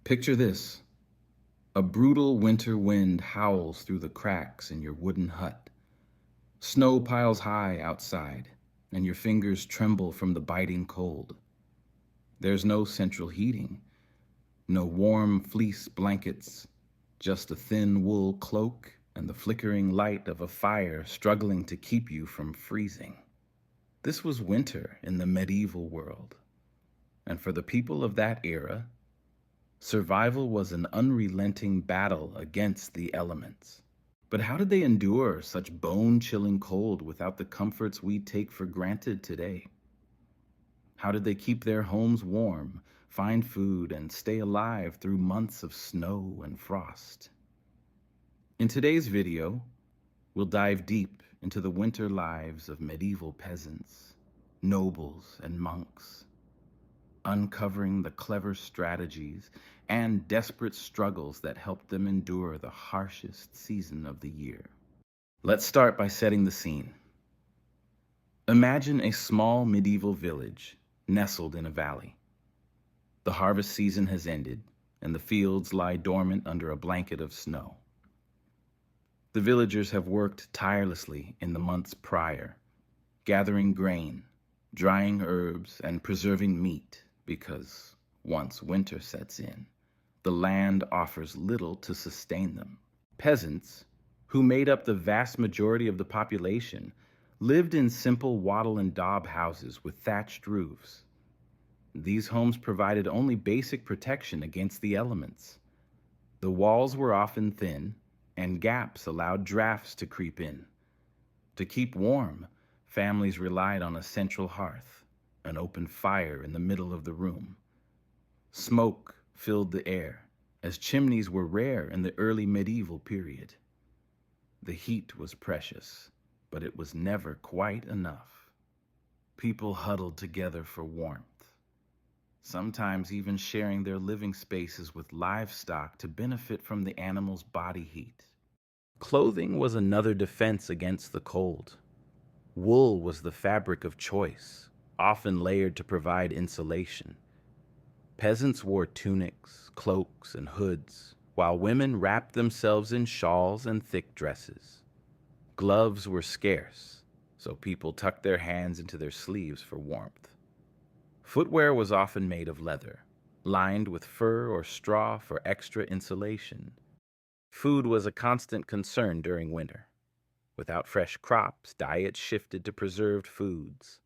Picture this. A brutal winter wind howls through the cracks in your wooden hut. Snow piles high outside, and your fingers tremble from the biting cold. There's no central heating, no warm fleece blankets, just a thin wool cloak and the flickering light of a fire struggling to keep you from freezing. This was winter in the medieval world, and for the people of that era, survival was an unrelenting battle against the elements. But how did they endure such bone-chilling cold without the comforts we take for granted today? How did they keep their homes warm, find food, and stay alive through months of snow and frost? In today's video, we'll dive deep into the winter lives of medieval peasants, nobles, and monks, uncovering the clever strategies and desperate struggles that helped them endure the harshest season of the year. Let's start by setting the scene. Imagine a small medieval village nestled in a valley. The harvest season has ended, and the fields lie dormant under a blanket of snow. The villagers have worked tirelessly in the months prior, gathering grain, drying herbs, and preserving meat, because once winter sets in, the land offers little to sustain them. Peasants, who made up the vast majority of the population, lived in simple wattle and daub houses with thatched roofs. These homes provided only basic protection against the elements. The walls were often thin, and gaps allowed drafts to creep in. To keep warm, families relied on a central hearth, an open fire in the middle of the room. Smoke filled the air, as chimneys were rare in the early medieval period. The heat was precious, but it was never quite enough. People huddled together for warmth, sometimes even sharing their living spaces with livestock to benefit from the animals' body heat. Clothing was another defense against the cold. Wool was the fabric of choice, often layered to provide insulation. Peasants wore tunics, cloaks, and hoods, while women wrapped themselves in shawls and thick dresses. Gloves were scarce, so people tucked their hands into their sleeves for warmth. Footwear was often made of leather, lined with fur or straw for extra insulation. Food was a constant concern during winter. Without fresh crops, diets shifted to preserved foods.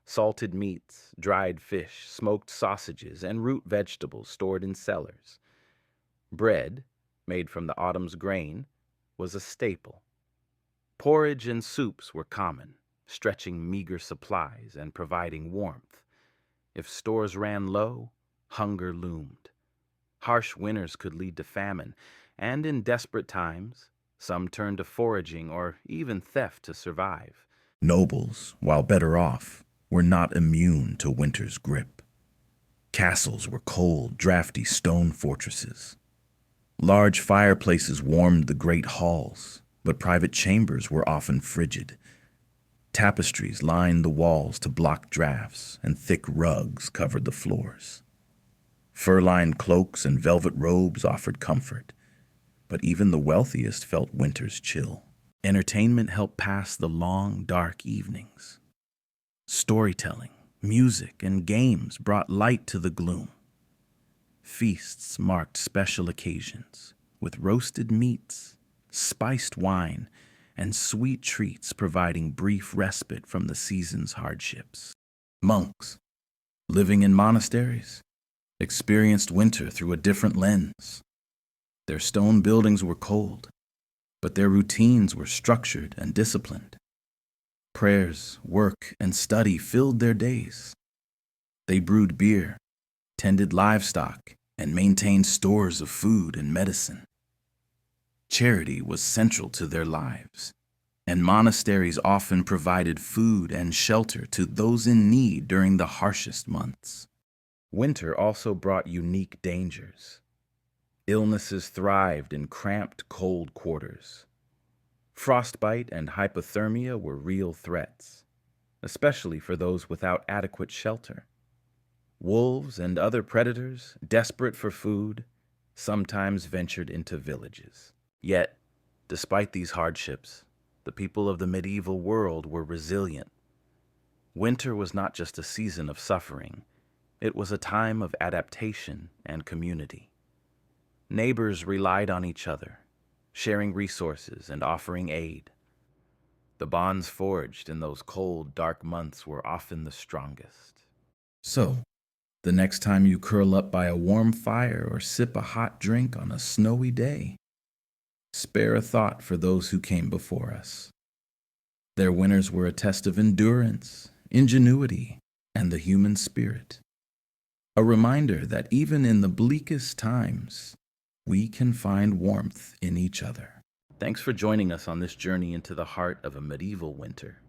Salted meats, dried fish, smoked sausages, and root vegetables stored in cellars. Bread, made from the autumn's grain, was a staple. Porridge and soups were common, stretching meager supplies and providing warmth. If stores ran low, hunger loomed. Harsh winters could lead to famine, and in desperate times, some turned to foraging or even theft to survive. Nobles, while better off, were not immune to winter's grip. Castles were cold, drafty stone fortresses. Large fireplaces warmed the great halls, but private chambers were often frigid. Tapestries lined the walls to block drafts, and thick rugs covered the floors. Fur-lined cloaks and velvet robes offered comfort, but even the wealthiest felt winter's chill. Entertainment helped pass the long, dark evenings. Storytelling, music, and games brought light to the gloom. Feasts marked special occasions, with roasted meats, spiced wine, and sweet treats providing brief respite from the season's hardships. Monks, living in monasteries, experienced winter through a different lens. Their stone buildings were cold, but their routines were structured and disciplined. Prayers, work, and study filled their days. They brewed beer, tended livestock, and maintained stores of food and medicine. Charity was central to their lives, and monasteries often provided food and shelter to those in need during the harshest months. Winter also brought unique dangers. Illnesses thrived in cramped, cold quarters. Frostbite and hypothermia were real threats, especially for those without adequate shelter. Wolves and other predators, desperate for food, sometimes ventured into villages. Yet, despite these hardships, the people of the medieval world were resilient. Winter was not just a season of suffering, it was a time of adaptation and community. Neighbors relied on each other, sharing resources and offering aid. The bonds forged in those cold, dark months were often the strongest. So, the next time you curl up by a warm fire or sip a hot drink on a snowy day, spare a thought for those who came before us. Their winters were a test of endurance, ingenuity, and the human spirit. A reminder that even in the bleakest times, we can find warmth in each other. Thanks for joining us on this journey into the heart of a medieval winter.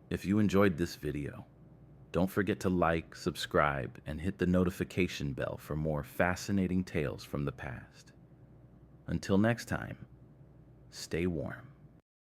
If you enjoyed this video, don't forget to like, subscribe, and hit the notification bell for more fascinating tales from the past. Until next time, stay warm.